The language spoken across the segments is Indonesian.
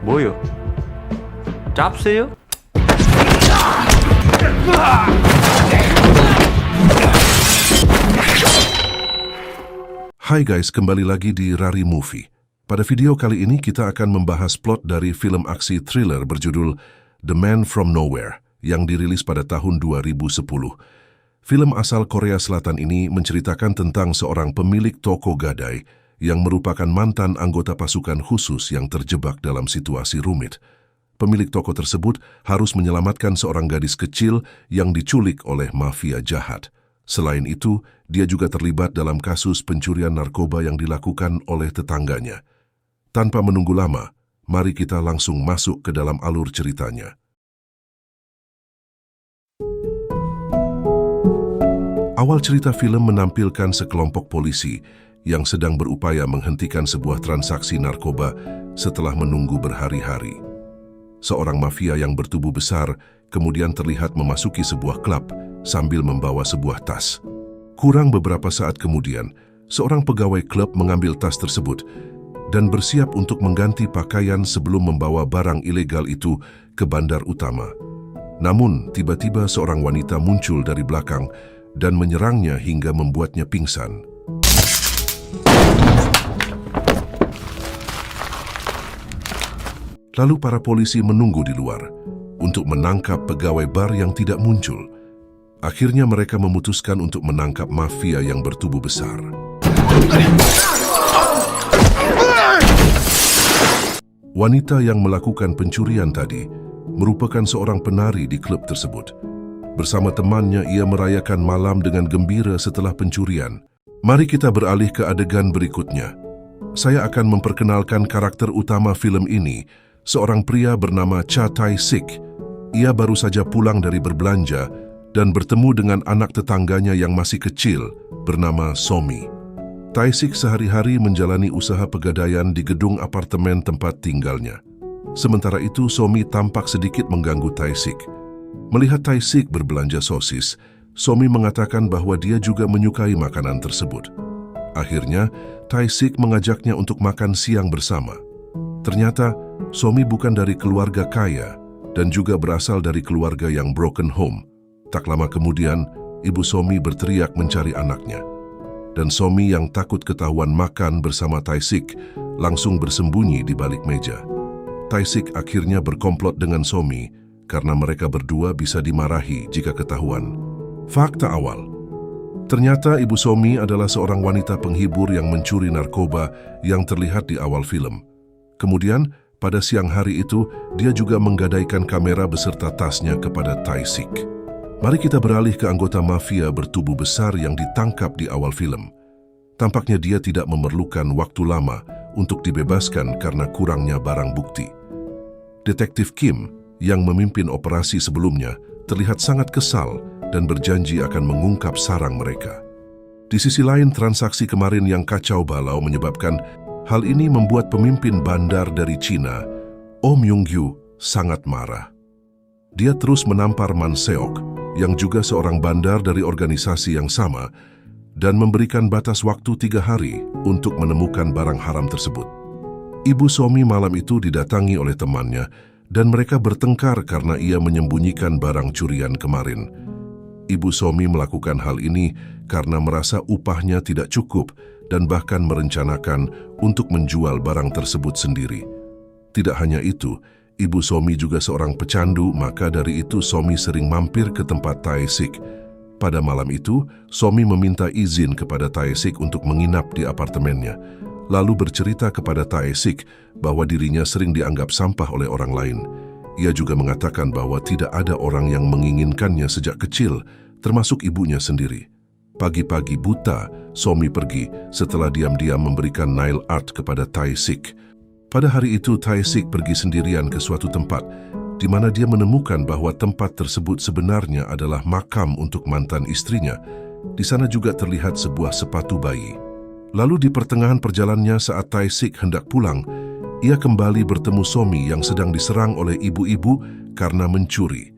뭐요? 짭세요? Hai guys, kembali lagi di Rari Movie. Pada video kali ini kita akan membahas plot dari film aksi thriller berjudul The Man from Nowhere yang dirilis pada tahun 2010. Film asal Korea Selatan ini menceritakan tentang seorang pemilik toko gadai yang merupakan mantan anggota pasukan khusus yang terjebak dalam situasi rumit. Pemilik toko tersebut harus menyelamatkan seorang gadis kecil yang diculik oleh mafia jahat. Selain itu, dia juga terlibat dalam kasus pencurian narkoba yang dilakukan oleh tetangganya. Tanpa menunggu lama, mari kita langsung masuk ke dalam alur ceritanya. Awal cerita film menampilkan sekelompok polisi yang sedang berupaya menghentikan sebuah transaksi narkoba setelah menunggu berhari-hari. Seorang mafia yang bertubuh besar kemudian terlihat memasuki sebuah klub sambil membawa sebuah tas. Kurang beberapa saat kemudian, seorang pegawai klub mengambil tas tersebut dan bersiap untuk mengganti pakaian sebelum membawa barang ilegal itu ke bandar utama. Namun, tiba-tiba seorang wanita muncul dari belakang dan menyerangnya hingga membuatnya pingsan. Lalu para polisi menunggu di luar untuk menangkap pegawai bar yang tidak muncul. Akhirnya mereka memutuskan untuk menangkap mafia yang bertubuh besar. Wanita yang melakukan pencurian tadi merupakan seorang penari di klub tersebut. Bersama temannya ia merayakan malam dengan gembira setelah pencurian. Mari kita beralih ke adegan berikutnya. Saya akan memperkenalkan karakter utama film ini, seorang pria bernama Cha Tae-sik. Ia baru saja pulang dari berbelanja dan bertemu dengan anak tetangganya yang masih kecil bernama Somi. Tae-sik sehari-hari menjalani usaha pegadaian di gedung apartemen tempat tinggalnya. Sementara itu Somi tampak sedikit mengganggu Tae-sik. Melihat Tae-sik berbelanja sosis, Somi mengatakan bahwa dia juga menyukai makanan tersebut. Akhirnya, Tae-sik mengajaknya untuk makan siang bersama. Ternyata, Somi bukan dari keluarga kaya dan juga berasal dari keluarga yang broken home. Tak lama kemudian, ibu Somi berteriak mencari anaknya. Dan Somi yang takut ketahuan makan bersama Tae-sik langsung bersembunyi di balik meja. Tae-sik akhirnya berkomplot dengan Somi karena mereka berdua bisa dimarahi jika ketahuan. Fakta awal. Ternyata ibu Somi adalah seorang wanita penghibur yang mencuri narkoba yang terlihat di awal film. Kemudian, pada siang hari itu, dia juga menggadaikan kamera beserta tasnya kepada Tae-sik. Mari kita beralih ke anggota mafia bertubuh besar yang ditangkap di awal film. Tampaknya dia tidak memerlukan waktu lama untuk dibebaskan karena kurangnya barang bukti. Detektif Kim, yang memimpin operasi sebelumnya, terlihat sangat kesal dan berjanji akan mengungkap sarang mereka. Di sisi lain, transaksi kemarin yang kacau balau menyebabkan hal ini membuat pemimpin bandar dari Cina, Oh Myung-gyu, sangat marah. Dia terus menampar Man Seok, yang juga seorang bandar dari organisasi yang sama, dan memberikan batas waktu 3 hari untuk menemukan barang haram tersebut. Ibu Somi malam itu didatangi oleh temannya, dan mereka bertengkar karena ia menyembunyikan barang curian kemarin. Ibu Somi melakukan hal ini karena merasa upahnya tidak cukup dan bahkan merencanakan untuk menjual barang tersebut sendiri. Tidak hanya itu, Ibu Somi juga seorang pecandu, maka dari itu Somi sering mampir ke tempat Tae-sik. Pada malam itu, Somi meminta izin kepada Tae-sik untuk menginap di apartemennya, lalu bercerita kepada Tae-sik bahwa dirinya sering dianggap sampah oleh orang lain. Ia juga mengatakan bahwa tidak ada orang yang menginginkannya sejak kecil, termasuk ibunya sendiri. Pagi-pagi buta, Somi pergi setelah diam-diam memberikan nail art kepada Tae-sik. Pada hari itu, Tae-sik pergi sendirian ke suatu tempat, di mana dia menemukan bahwa tempat tersebut sebenarnya adalah makam untuk mantan istrinya. Di sana juga terlihat sebuah sepatu bayi. Lalu di pertengahan perjalanannya saat Tae-sik hendak pulang, ia kembali bertemu Somi yang sedang diserang oleh ibu-ibu karena mencuri.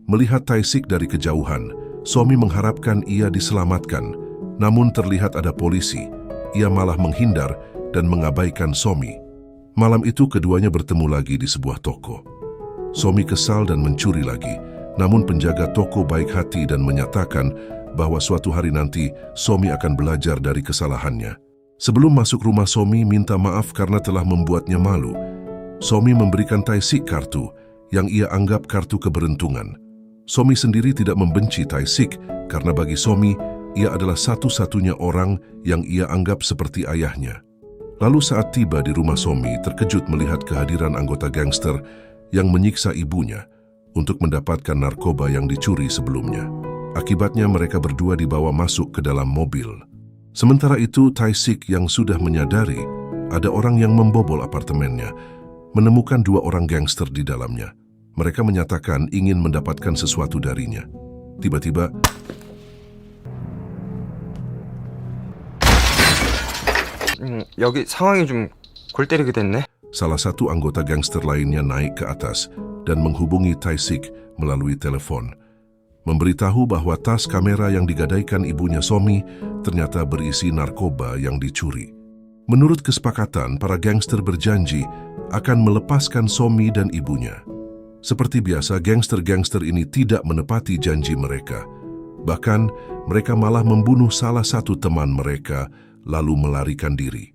Melihat Tae-sik dari kejauhan, Somi mengharapkan ia diselamatkan, namun terlihat ada polisi. Ia malah menghindar dan mengabaikan Somi. Malam itu keduanya bertemu lagi di sebuah toko. Somi kesal dan mencuri lagi, namun penjaga toko baik hati dan menyatakan bahwa suatu hari nanti Somi akan belajar dari kesalahannya. Sebelum masuk rumah, Somi minta maaf karena telah membuatnya malu. Somi memberikan Tae-sik kartu yang ia anggap kartu keberuntungan. Somi sendiri tidak membenci Tae-sik karena bagi Somi, ia adalah satu-satunya orang yang ia anggap seperti ayahnya. Lalu saat tiba di rumah, Somi terkejut melihat kehadiran anggota gangster yang menyiksa ibunya untuk mendapatkan narkoba yang dicuri sebelumnya. Akibatnya mereka berdua dibawa masuk ke dalam mobil. Sementara itu, Tae-sik yang sudah menyadari ada orang yang membobol apartemennya, menemukan dua orang gangster di dalamnya. Mereka menyatakan ingin mendapatkan sesuatu darinya. Tiba-tiba, 여기 상황이 좀 골 때리게 됐네. salah satu anggota gangster lainnya naik ke atas dan menghubungi Tae-sik melalui telepon. Memberitahu bahwa tas kamera yang digadaikan ibunya Somi ternyata berisi narkoba yang dicuri. Menurut kesepakatan, para gangster berjanji akan melepaskan Somi dan ibunya. Seperti biasa, gangster-gangster ini tidak menepati janji mereka. Bahkan, mereka malah membunuh salah satu teman mereka, lalu melarikan diri.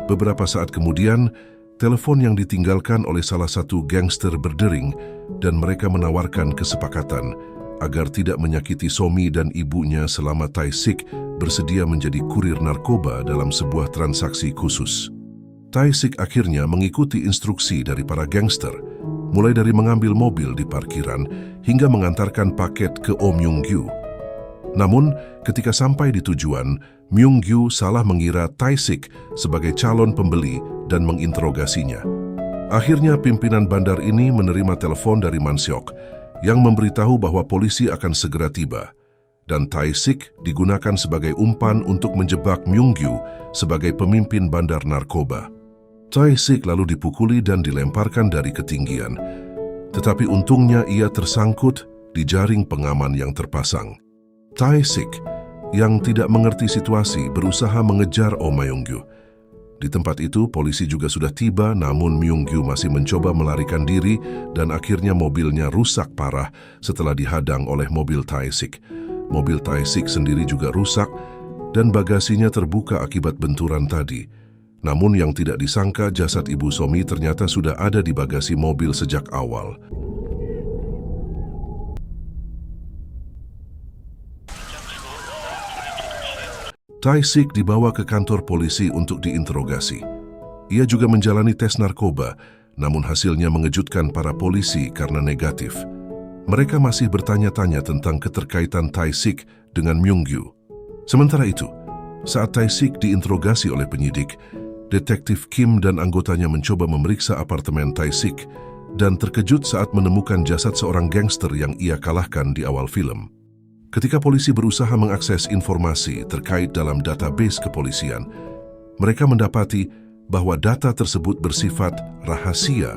Beberapa saat kemudian, telepon yang ditinggalkan oleh salah satu gangster berdering dan mereka menawarkan kesepakatan agar tidak menyakiti Somi dan ibunya selama Tae-sik bersedia menjadi kurir narkoba dalam sebuah transaksi khusus. Tae-sik akhirnya mengikuti instruksi dari para gangster, mulai dari mengambil mobil di parkiran hingga mengantarkan paket ke Om Myung-gyu. Namun, ketika sampai di tujuan, Myung-gyu salah mengira Tae-sik sebagai calon pembeli dan menginterogasinya. Akhirnya, pimpinan bandar ini menerima telepon dari Man-seok yang memberitahu bahwa polisi akan segera tiba, dan Tae-sik digunakan sebagai umpan untuk menjebak Myung-gyu sebagai pemimpin bandar narkoba. Tae-sik lalu dipukuli dan dilemparkan dari ketinggian, tetapi untungnya ia tersangkut di jaring pengaman yang terpasang. Tae-sik yang tidak mengerti situasi berusaha mengejar Oh Myung-gyu. Di tempat itu, polisi juga sudah tiba, namun Myung-gyu masih mencoba melarikan diri dan akhirnya mobilnya rusak parah setelah dihadang oleh mobil Tae-sik. Mobil Tae-sik sendiri juga rusak dan bagasinya terbuka akibat benturan tadi. Namun yang tidak disangka, jasad ibu Somi ternyata sudah ada di bagasi mobil sejak awal. Tae-sik dibawa ke kantor polisi untuk diinterogasi. Ia juga menjalani tes narkoba, namun hasilnya mengejutkan para polisi karena negatif. Mereka masih bertanya-tanya tentang keterkaitan Tae-sik dengan Myung-gyu. Sementara itu, saat Tae-sik diinterogasi oleh penyidik, Detektif Kim dan anggotanya mencoba memeriksa apartemen Tae-sik dan terkejut saat menemukan jasad seorang gangster yang ia kalahkan di awal film. Ketika polisi berusaha mengakses informasi terkait dalam database kepolisian, mereka mendapati bahwa data tersebut bersifat rahasia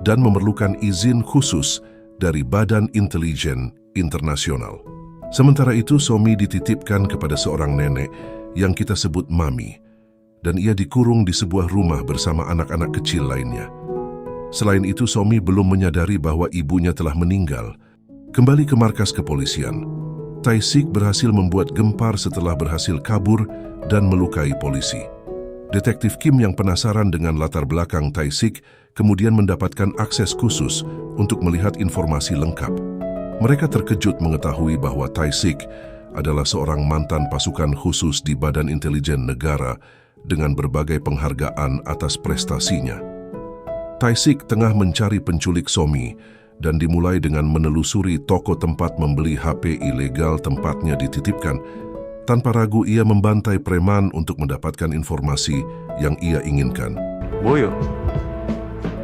dan memerlukan izin khusus dari Badan Intelijen Internasional. Sementara itu, Somi dititipkan kepada seorang nenek yang kita sebut Mami, dan ia dikurung di sebuah rumah bersama anak-anak kecil lainnya. Selain itu, Somi belum menyadari bahwa ibunya telah meninggal. Kembali ke markas kepolisian, Tae-sik berhasil membuat gempar setelah berhasil kabur dan melukai polisi. Detektif Kim yang penasaran dengan latar belakang Tae-sik kemudian mendapatkan akses khusus untuk melihat informasi lengkap. Mereka terkejut mengetahui bahwa Tae-sik adalah seorang mantan pasukan khusus di Badan Intelijen Negara dengan berbagai penghargaan atas prestasinya. Tae-sik tengah mencari penculik Somi dan dimulai dengan menelusuri toko tempat membeli HP ilegal tempatnya dititipkan. Tanpa ragu ia membantai preman untuk mendapatkan informasi yang ia inginkan. 뭐요?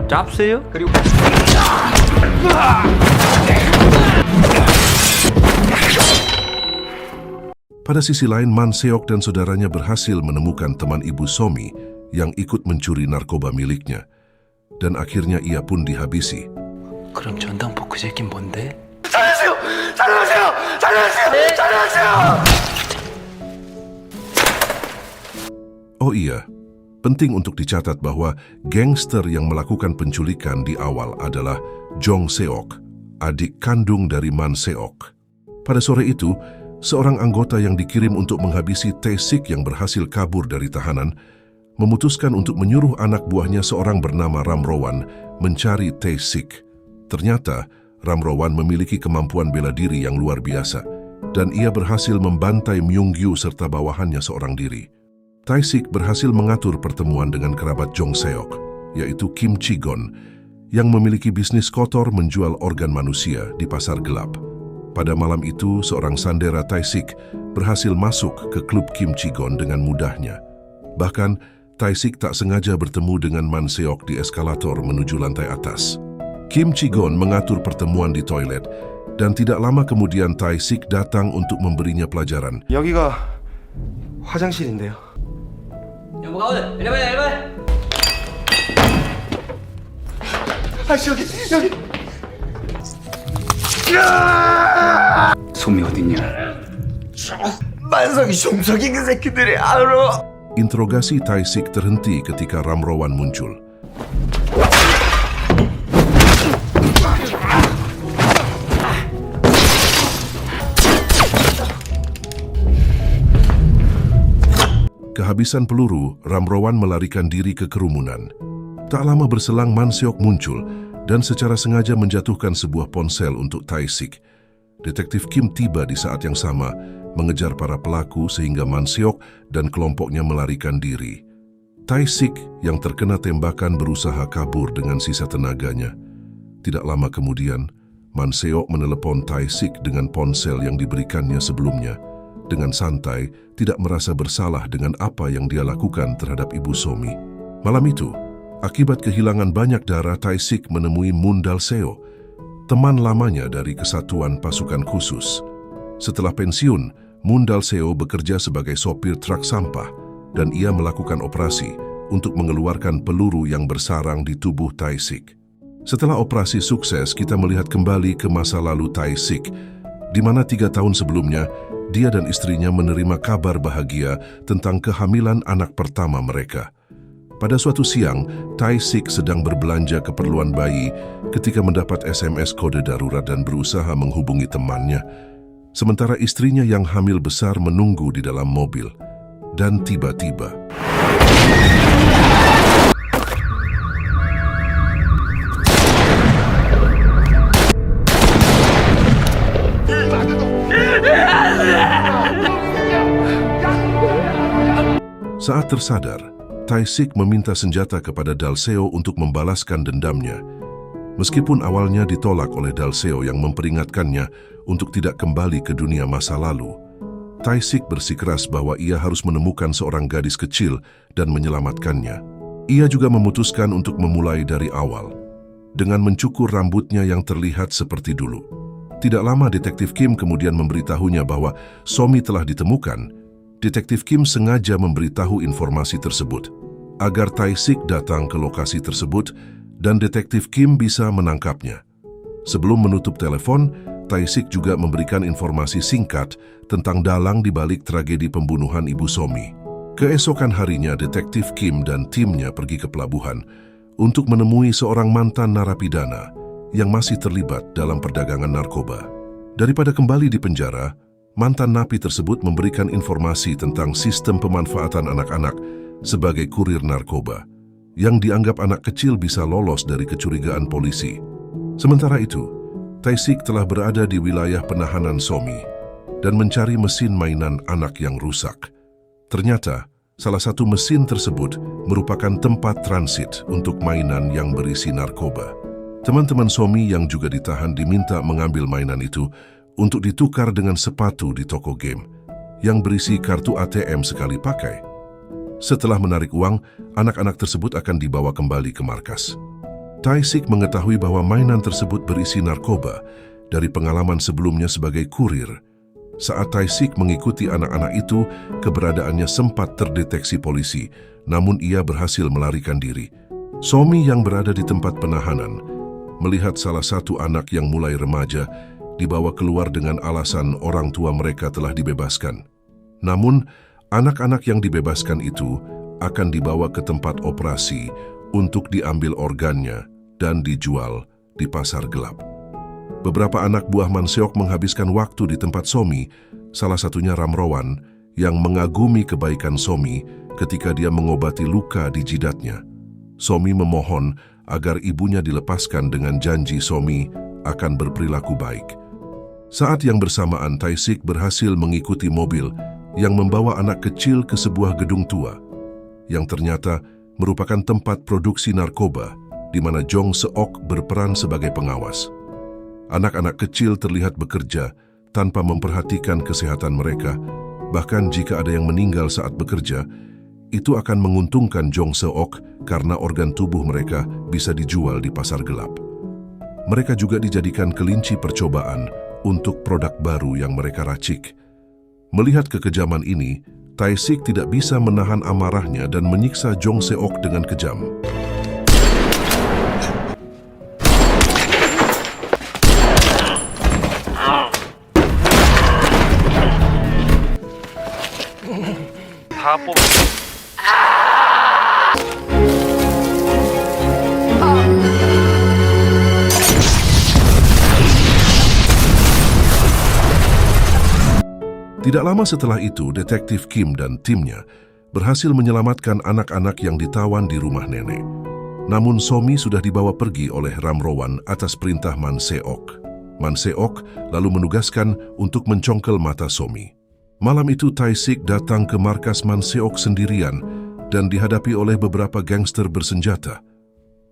짭새요? 그리고 Pada sisi lain, Man-seok dan saudaranya berhasil menemukan teman ibu Somi yang ikut mencuri narkoba miliknya. Dan akhirnya ia pun dihabisi. 그럼 전당포 그 새끼 뭔데? 살려주세요! 살려주세요! 살려주세요! 살려주세요! Oh iya, penting untuk dicatat bahwa gangster yang melakukan penculikan di awal adalah Jong Seok, adik kandung dari Man Seok. Pada sore itu, seorang anggota yang dikirim untuk menghabisi Tae-sik yang berhasil kabur dari tahanan, memutuskan untuk menyuruh anak buahnya seorang bernama Ram Rowan mencari Tae-sik. Ternyata, Ram Rowan memiliki kemampuan bela diri yang luar biasa, dan ia berhasil membantai Myung-gyu serta bawahannya seorang diri. Tae-sik berhasil mengatur pertemuan dengan kerabat Jong Seok, yaitu Kim Chi-gon, yang memiliki bisnis kotor menjual organ manusia di pasar gelap. Pada malam itu, seorang sandera Tae-sik berhasil masuk ke klub Kim Chi-gon dengan mudahnya. Bahkan, Tae-sik tak sengaja bertemu dengan Man Seok di eskalator menuju lantai atas. Kim Chi-gon mengatur pertemuan di toilet, dan tidak lama kemudian Tae-sik datang untuk memberinya pelajaran. 여기가 화장실인데요. 뭐가 오늘 엘리베이터 아씨 여기! 솜이 어딨냐? 만성이 종석이 그 새끼들이 알아! Interogasi Tae-sik terhenti ketika Ram Rowan muncul. Kehabisan peluru, Ram Rowan melarikan diri ke kerumunan. Tak lama berselang Man Seok muncul dan secara sengaja menjatuhkan sebuah ponsel untuk Tae-sik. Detektif Kim tiba di saat yang sama, mengejar para pelaku sehingga Man Seok dan kelompoknya melarikan diri. Tae-sik yang terkena tembakan berusaha kabur dengan sisa tenaganya. Tidak lama kemudian, Man Seok menelepon Tae-sik dengan ponsel yang diberikannya sebelumnya. Dengan santai, tidak merasa bersalah dengan apa yang dia lakukan terhadap Ibu Somi. Malam itu, akibat kehilangan banyak darah, Tae-sik menemui Moon Dal-seo, teman lamanya dari kesatuan pasukan khusus. Setelah pensiun, Moon Dal-seo bekerja sebagai sopir truk sampah dan ia melakukan operasi untuk mengeluarkan peluru yang bersarang di tubuh Tae-sik. Setelah operasi sukses, kita melihat kembali ke masa lalu Tae-sik, di mana 3 tahun sebelumnya, dia dan istrinya menerima kabar bahagia tentang kehamilan anak pertama mereka. Pada suatu siang, Tae-sik sedang berbelanja keperluan bayi ketika mendapat SMS kode darurat dan berusaha menghubungi temannya. Sementara istrinya yang hamil besar menunggu di dalam mobil. Dan tiba-tiba, saat tersadar, Tae-sik meminta senjata kepada Dal-seo untuk membalaskan dendamnya. Meskipun awalnya ditolak oleh Dal-seo yang memperingatkannya untuk tidak kembali ke dunia masa lalu, Tae-sik bersikeras bahwa ia harus menemukan seorang gadis kecil dan menyelamatkannya. Ia juga memutuskan untuk memulai dari awal, dengan mencukur rambutnya yang terlihat seperti dulu. Tidak lama Detektif Kim kemudian memberitahunya bahwa Somi telah ditemukan. Detektif Kim sengaja memberitahu informasi tersebut agar Tae-sik datang ke lokasi tersebut dan Detektif Kim bisa menangkapnya. Sebelum menutup telepon, Tae-sik juga memberikan informasi singkat tentang dalang di balik tragedi pembunuhan Ibu Somi. Keesokan harinya, Detektif Kim dan timnya pergi ke pelabuhan untuk menemui seorang mantan narapidana yang masih terlibat dalam perdagangan narkoba. Daripada kembali di penjara, mantan napi tersebut memberikan informasi tentang sistem pemanfaatan anak-anak sebagai kurir narkoba, yang dianggap anak kecil bisa lolos dari kecurigaan polisi. Sementara itu, Tae-sik telah berada di wilayah penahanan Somi dan mencari mesin mainan anak yang rusak. Ternyata, salah satu mesin tersebut merupakan tempat transit untuk mainan yang berisi narkoba. Teman-teman Somi yang juga ditahan diminta mengambil mainan itu untuk ditukar dengan sepatu di toko game yang berisi kartu ATM sekali pakai. Setelah menarik uang, anak-anak tersebut akan dibawa kembali ke markas. Tae-sik mengetahui bahwa mainan tersebut berisi narkoba dari pengalaman sebelumnya sebagai kurir. Saat Tae-sik mengikuti anak-anak itu, keberadaannya sempat terdeteksi polisi, namun ia berhasil melarikan diri. Somi yang berada di tempat penahanan melihat salah satu anak yang mulai remaja dibawa keluar dengan alasan orang tua mereka telah dibebaskan. Namun, anak-anak yang dibebaskan itu akan dibawa ke tempat operasi untuk diambil organnya dan dijual di pasar gelap. Beberapa anak buah Manseok menghabiskan waktu di tempat Somi, salah satunya Ramrowan, yang mengagumi kebaikan Somi ketika dia mengobati luka di jidatnya. Somi memohon agar ibunya dilepaskan dengan janji Somi akan berperilaku baik. Saat yang bersamaan, Tae-sik berhasil mengikuti mobil yang membawa anak kecil ke sebuah gedung tua, yang ternyata merupakan tempat produksi narkoba, di mana Jong Seok berperan sebagai pengawas. Anak-anak kecil terlihat bekerja tanpa memperhatikan kesehatan mereka, bahkan jika ada yang meninggal saat bekerja, itu akan menguntungkan Jong Seok karena organ tubuh mereka bisa dijual di pasar gelap. Mereka juga dijadikan kelinci percobaan untuk produk baru yang mereka racik. Melihat kekejaman ini, Tae-sik tidak bisa menahan amarahnya dan menyiksa Jong Seok dengan kejam. Tidak lama setelah itu, Detektif Kim dan timnya berhasil menyelamatkan anak-anak yang ditawan di rumah nenek. Namun Somi sudah dibawa pergi oleh Ramrowan atas perintah Manseok. Manseok lalu menugaskan untuk mencongkel mata Somi. Malam itu Tae-sik datang ke markas Manseok sendirian dan dihadapi oleh beberapa gangster bersenjata.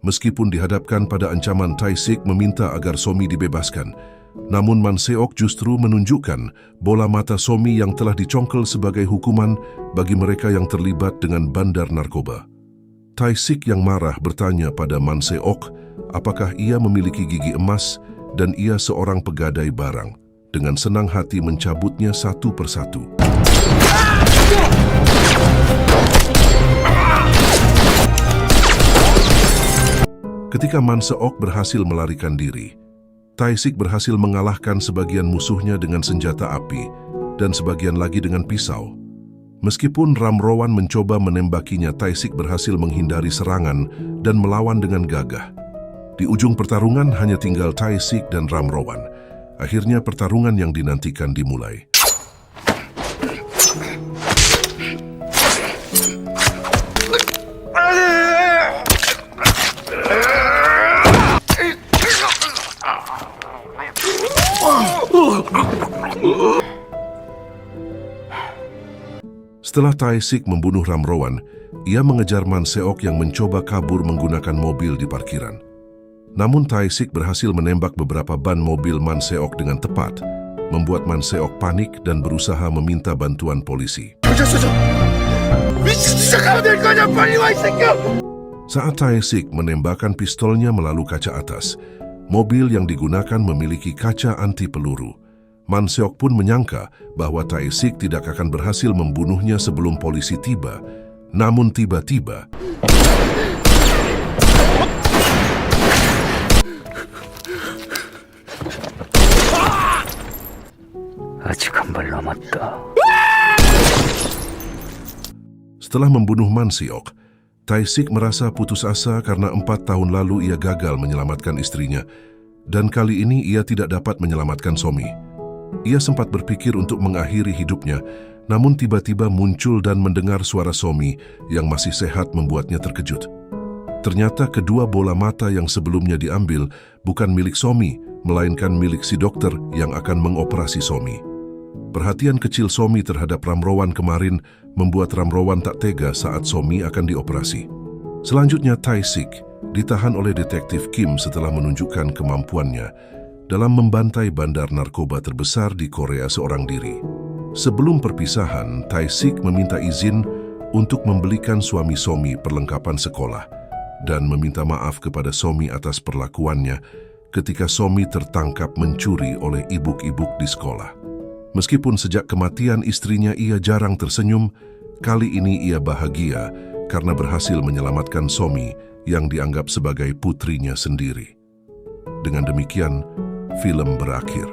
Meskipun dihadapkan pada ancaman, Tae-sik meminta agar Somi dibebaskan. Namun Manseok justru menunjukkan bola mata Somi yang telah dicongkel sebagai hukuman bagi mereka yang terlibat dengan bandar narkoba. Tae-sik yang marah bertanya pada Manseok apakah ia memiliki gigi emas dan ia seorang pegadai barang. Dengan senang hati mencabutnya satu persatu. Ketika Manseok berhasil melarikan diri, Tae-sik berhasil mengalahkan sebagian musuhnya dengan senjata api dan sebagian lagi dengan pisau. Meskipun Ramrowan mencoba menembakinya, Tae-sik berhasil menghindari serangan dan melawan dengan gagah. Di ujung pertarungan hanya tinggal Tae-sik dan Ramrowan. Akhirnya pertarungan yang dinantikan dimulai. Setelah Tae-sik membunuh Ramrowan, ia mengejar Manseok yang mencoba kabur menggunakan mobil di parkiran. Namun Tae-sik berhasil menembak beberapa ban mobil Manseok dengan tepat, membuat Manseok panik dan berusaha meminta bantuan polisi. Saat Tae-sik menembakkan pistolnya melalui kaca atas, mobil yang digunakan memiliki kaca anti peluru. Manseok pun menyangka bahwa Tae-sik tidak akan berhasil membunuhnya sebelum polisi tiba. Namun tiba-tiba, setelah membunuh Manseok, Tae-sik merasa putus asa karena 4 tahun lalu ia gagal menyelamatkan istrinya, dan kali ini ia tidak dapat menyelamatkan Somi. Ia sempat berpikir untuk mengakhiri hidupnya, namun tiba-tiba muncul dan mendengar suara Somi yang masih sehat membuatnya terkejut. Ternyata kedua bola mata yang sebelumnya diambil bukan milik Somi, melainkan milik si dokter yang akan mengoperasi Somi. Perhatian kecil Somi terhadap Ramrowan kemarin membuat Ramrowan tak tega saat Somi akan dioperasi. Selanjutnya Tae-sik ditahan oleh Detektif Kim setelah menunjukkan kemampuannya dalam membantai bandar narkoba terbesar di Korea seorang diri. Sebelum perpisahan, Tae-sik meminta izin untuk membelikan suami Somi perlengkapan sekolah dan meminta maaf kepada Somi atas perlakuannya ketika Somi tertangkap mencuri oleh ibuk-ibuk di sekolah. Meskipun sejak kematian istrinya ia jarang tersenyum, kali ini ia bahagia karena berhasil menyelamatkan Somi yang dianggap sebagai putrinya sendiri. Dengan demikian, film berakhir.